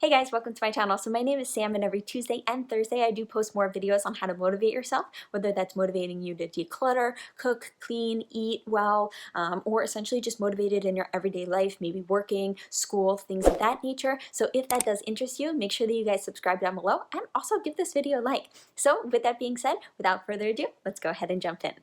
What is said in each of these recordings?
Hey guys, welcome to my channel. So my name is Sam, and every Tuesday and Thursday I do post more videos on how to motivate yourself, whether that's motivating you to declutter, cook, clean, eat well, or essentially just motivated in your everyday life, maybe working, school, things of that nature. So if that does interest you, make sure that you guys subscribe down below and also give this video a like. So with that being said, without further ado, let's go ahead and jump in.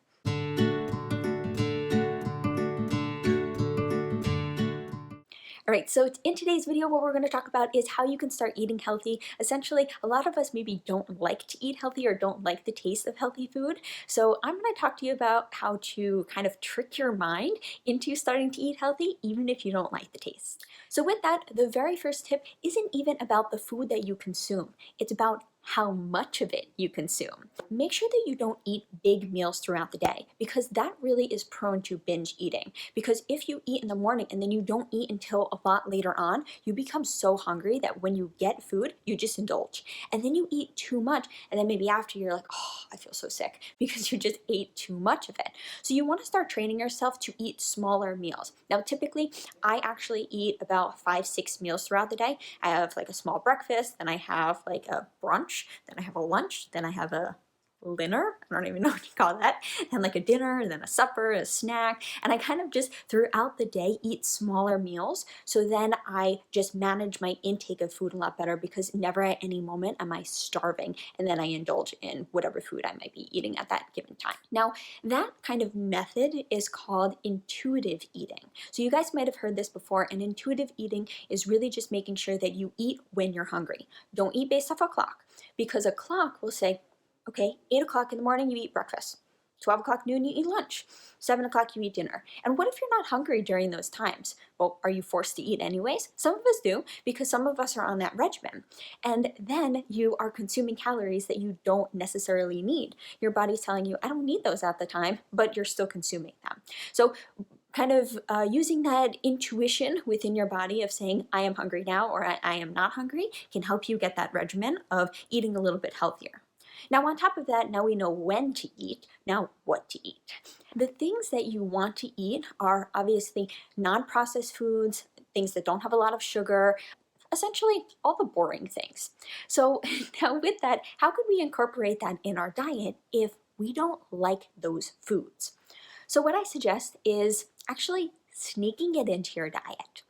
Alright, so in today's video what we're going to talk about is how you can start eating healthy. Essentially, a lot of us maybe don't like to eat healthy or don't like the taste of healthy food. So I'm going to talk to you about how to kind of trick your mind into starting to eat healthy even if you don't like the taste. So with that, the very first tip isn't even about the food that you consume. It's about how much of it you consume. Make sure that you don't eat big meals throughout the day because that really is prone to binge eating. Because if you eat in the morning and then you don't eat until a lot later on, you become so hungry that when you get food, you just indulge. And then you eat too much, and then maybe after you're like, oh, I feel so sick because you just ate too much of it. So you want to start training yourself to eat smaller meals. Now, typically, I actually eat about 5-6 meals throughout the day. I have like a small breakfast, then I have like a brunch, then I have a lunch, then I have a dinner, I don't even know what you call that, and like a dinner, and then a supper, a snack, and I kind of just throughout the day eat smaller meals, so then I just manage my intake of food a lot better because never at any moment am I starving, and then I indulge in whatever food I might be eating at that given time. Now, that kind of method is called intuitive eating. So you guys might have heard this before, and intuitive eating is really just making sure that you eat when you're hungry. Don't eat based off a clock, because a clock will say, okay, 8 o'clock in the morning you eat breakfast, 12 o'clock noon you eat lunch, 7 o'clock you eat dinner. And what if you're not hungry during those times? Well, are you forced to eat anyways? Some of us do, because some of us are on that regimen. And then you are consuming calories that you don't necessarily need. Your body's telling you, I don't need those at the time, but you're still consuming them. So kind of using that intuition within your body of saying, I am hungry now, or I am not hungry, can help you get that regimen of eating a little bit healthier. Now, on top of that, now we know when to eat, now what to eat. The things that you want to eat are obviously non-processed foods, things that don't have a lot of sugar, essentially all the boring things. So now with that, how could we incorporate that in our diet if we don't like those foods? So what I suggest is actually sneaking it into your diet.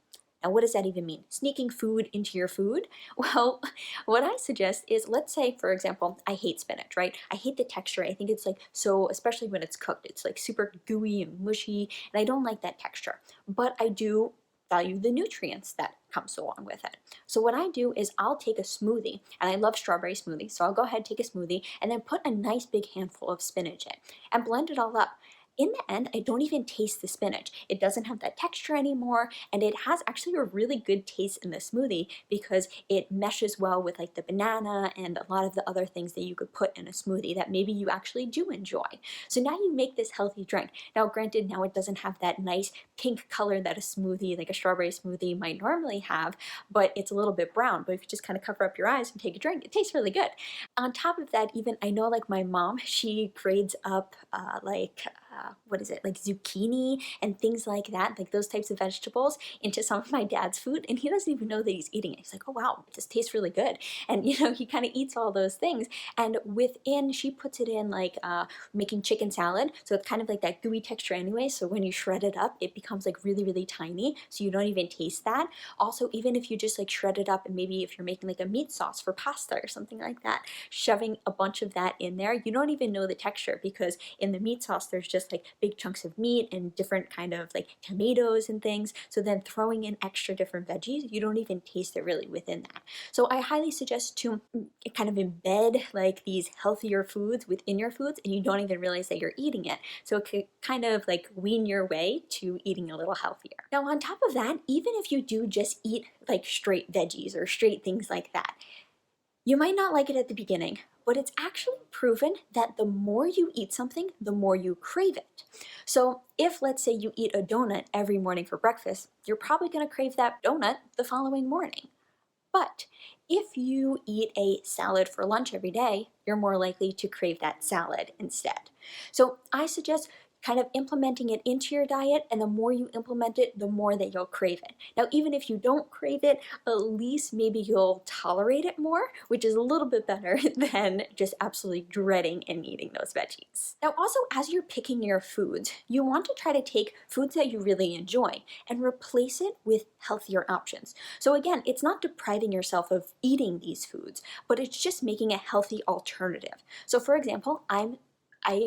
Now, what does that even mean? Sneaking food into your food? Well, what I suggest is, let's say, for example, I hate spinach, right? I hate the texture. I think it's like so, especially when it's cooked, it's like super gooey and mushy, and I don't like that texture. But I do value the nutrients that comes along with it. So what I do is I'll take a smoothie, and I love strawberry smoothies, so I'll go ahead, take a smoothie, and then put a nice big handful of spinach in, and blend it all up. In the end, I don't even taste the spinach. It doesn't have that texture anymore, and it has actually a really good taste in the smoothie because it meshes well with like the banana and a lot of the other things that you could put in a smoothie that maybe you actually do enjoy. So now you make this healthy drink. Now, granted, now it doesn't have that nice pink color that a smoothie, like a strawberry smoothie, might normally have, but it's a little bit brown. But if you just kind of cover up your eyes and take a drink, it tastes really good. On top of that, even I know like my mom, she grades up what is it, like zucchini and things like that, like those types of vegetables into some of my dad's food, and he doesn't even know that he's eating it. He's like, oh wow, this tastes really good. And you know, he kind of eats all those things, and within, she puts it in like making chicken salad, so it's kind of like that gooey texture anyway, so when you shred it up, it becomes like really, really tiny, so you don't even taste that. Also, even if you just like shred it up, and maybe if you're making like a meat sauce for pasta or something like that, shoving a bunch of that in there, you don't even know the texture because in the meat sauce there's just like big chunks of meat and different kind of like tomatoes and things. So then throwing in extra different veggies, you don't even taste it really within that. So I highly suggest to kind of embed like these healthier foods within your foods, and you don't even realize that you're eating it. So it could kind of like wean your way to eating a little healthier. Now, on top of that, even if you do just eat like straight veggies or straight things like that, you might not like it at the beginning, but it's actually proven that the more you eat something, the more you crave it. So if, let's say, you eat a donut every morning for breakfast, you're probably going to crave that donut the following morning. But if you eat a salad for lunch every day, you're more likely to crave that salad instead. So I suggest kind of implementing it into your diet, and the more you implement it, the more that you'll crave it. Now, even if you don't crave it, at least maybe you'll tolerate it more, which is a little bit better than just absolutely dreading and eating those veggies. Now, also, as you're picking your foods, you want to try to take foods that you really enjoy and replace it with healthier options. So again, it's not depriving yourself of eating these foods, but it's just making a healthy alternative. So for example, I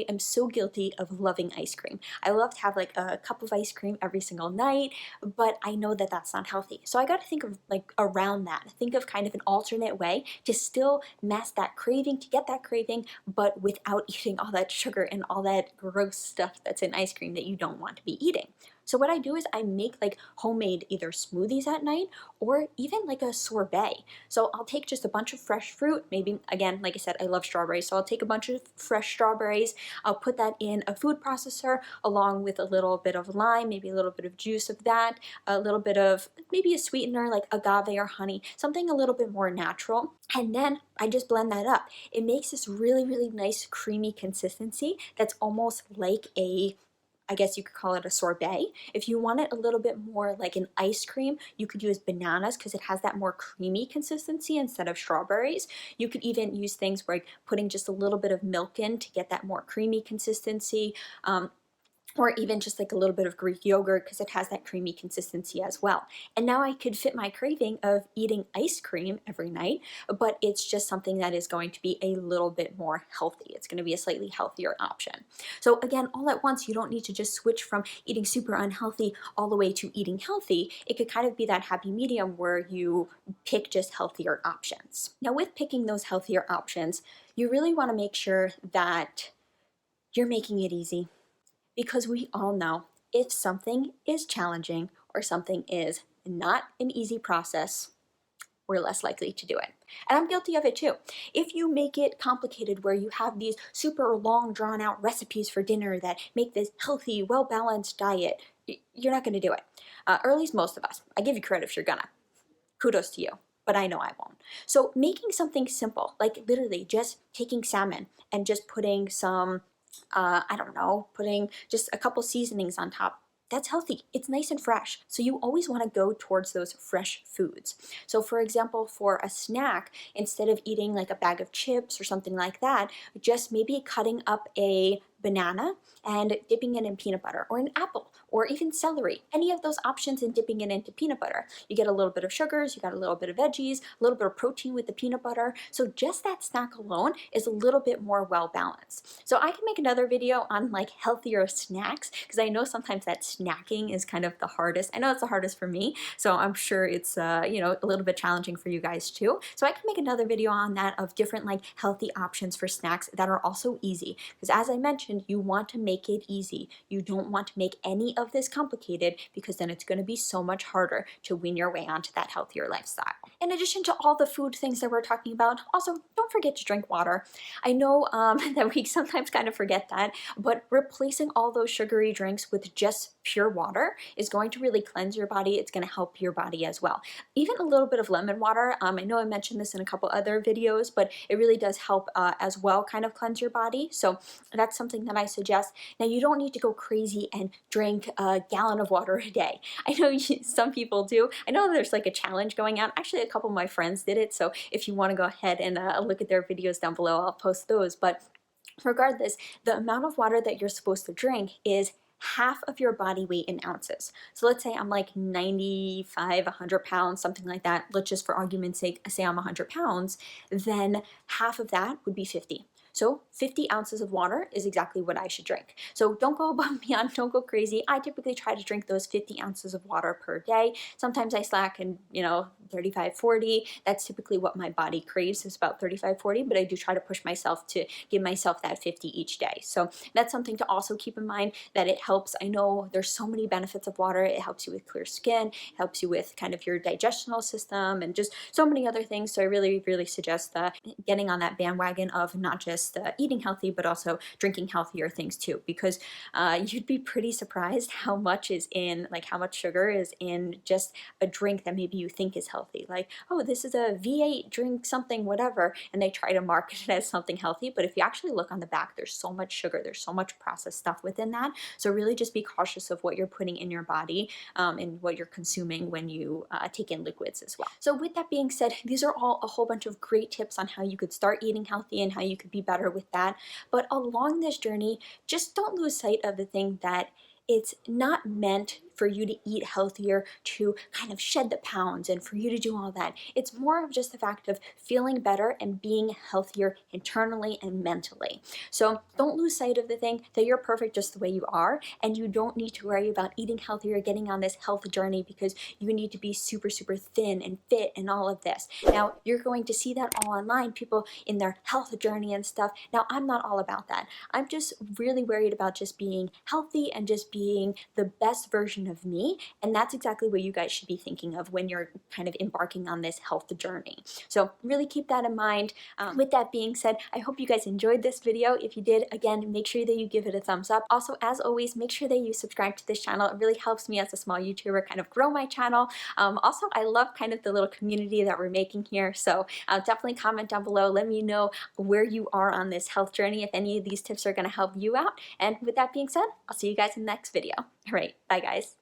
am so guilty of loving ice cream. I love to have like a cup of ice cream every single night, but I know that that's not healthy. So I got to think of like around that. Think of kind of an alternate way to still mask that craving, to get that craving, but without eating all that sugar and all that gross stuff that's in ice cream that you don't want to be eating. So what I do is I make like homemade either smoothies at night or even like a sorbet. So I'll take just a bunch of fresh fruit, maybe again, like I said, I love strawberries. So I'll take a bunch of fresh strawberries, I'll put that in a food processor along with a little bit of lime, maybe a little bit of juice of that, a little bit of maybe a sweetener like agave or honey, something a little bit more natural. And then I just blend that up. It makes this really, really nice creamy consistency that's almost like I guess you could call it a sorbet. If you want it a little bit more like an ice cream, you could use bananas because it has that more creamy consistency instead of strawberries. You could even use things like putting just a little bit of milk in to get that more creamy consistency. Or even just like a little bit of Greek yogurt because it has that creamy consistency as well. And now I could fit my craving of eating ice cream every night, but it's just something that is going to be a little bit more healthy. It's going to be a slightly healthier option. So again, all at once, you don't need to just switch from eating super unhealthy all the way to eating healthy. It could kind of be that happy medium where you pick just healthier options. Now with picking those healthier options, you really want to make sure that you're making it easy. Because we all know if something is challenging or something is not an easy process, we're less likely to do it. And I'm guilty of it too. If you make it complicated where you have these super long drawn out recipes for dinner that make this healthy, well-balanced diet, you're not gonna do it. Or at least most of us. I give you credit if you're gonna. Kudos to you. But I know I won't. So making something simple, like literally just taking salmon and just putting some I don't know, putting just a couple seasonings on top. That's healthy. It's nice and fresh. So you always want to go towards those fresh foods. So for example, for a snack, instead of eating like a bag of chips or something like that, just maybe cutting up a banana and dipping it in peanut butter, or an apple, or even celery. Any of those options, and dipping it into peanut butter. You get a little bit of sugars, you got a little bit of veggies, a little bit of protein with the peanut butter. So just that snack alone is a little bit more well balanced. So I can make another video on like healthier snacks, because I know sometimes that snacking is kind of the hardest. I know it's the hardest for me, so I'm sure it's you know, a little bit challenging for you guys too. So I can make another video on that, of different like healthy options for snacks that are also easy, because as I mentioned, you want to make it easy. You don't want to make any of this complicated, because then it's going to be so much harder to win your way onto that healthier lifestyle. In addition to all the food things that we're talking about, also don't forget to drink water. I know that we sometimes kind of forget that, but replacing all those sugary drinks with just pure water is going to really cleanse your body. It's going to help your body as well. Even a little bit of lemon water. I know I mentioned this in a couple other videos, but it really does help as well kind of cleanse your body. So that's something that I suggest. Now, you don't need to go crazy and drink a gallon of water a day. I know some people do. I know there's like a challenge going on. Actually, a couple of my friends did it. So if you want to go ahead and look at their videos down below, I'll post those. But regardless, the amount of water that you're supposed to drink is half of your body weight in ounces. So let's say I'm like 95, 100 pounds, something like that. Let's just for argument's sake say I'm 100 pounds, then half of that would be 50. So 50 ounces of water is exactly what I should drink. So don't go above and beyond, don't go crazy. I typically try to drink those 50 ounces of water per day. Sometimes I slack and, 35, 40. That's typically what my body craves, is about 35, 40, but I do try to push myself to give myself that 50 each day. So that's something to also keep in mind, that it helps. I know there's so many benefits of water. It helps you with clear skin, it helps you with kind of your digestional system, and just so many other things. So I really, really suggest getting on that bandwagon of not just just eating healthy, but also drinking healthier things too, because you'd be pretty surprised how much is in, like how much sugar is in just a drink that maybe you think is healthy. Like, oh, this is a V8 drink something, whatever, and they try to market it as something healthy. But if you actually look on the back, there's so much sugar, there's so much processed stuff within that. So really just be cautious of what you're putting in your body and what you're consuming when you take in liquids as well. So with that being said, these are all a whole bunch of great tips on how you could start eating healthy and how you could be better with that. But along this journey, just don't lose sight of the thing that it's not meant for you to eat healthier to kind of shed the pounds and for you to do all that. It's more of just the fact of feeling better and being healthier internally and mentally. So don't lose sight of the thing that you're perfect just the way you are, and you don't need to worry about eating healthier, getting on this health journey because you need to be super, super thin and fit and all of this. Now, you're going to see that all online, people in their health journey and stuff. Now, I'm not all about that. I'm just really worried about just being healthy and just being the best version of me, and that's exactly what you guys should be thinking of when you're kind of embarking on this health journey. So really keep that in mind. With that being said, I hope you guys enjoyed this video. If you did, again, make sure that you give it a thumbs up. Also, as always, make sure that you subscribe to this channel. It really helps me as a small YouTuber kind of grow my channel. Also, I love kind of the little community that we're making here, so definitely comment down below. Let me know where you are on this health journey, if any of these tips are going to help you out. And with that being said, I'll see you guys in the next video. All right, bye guys.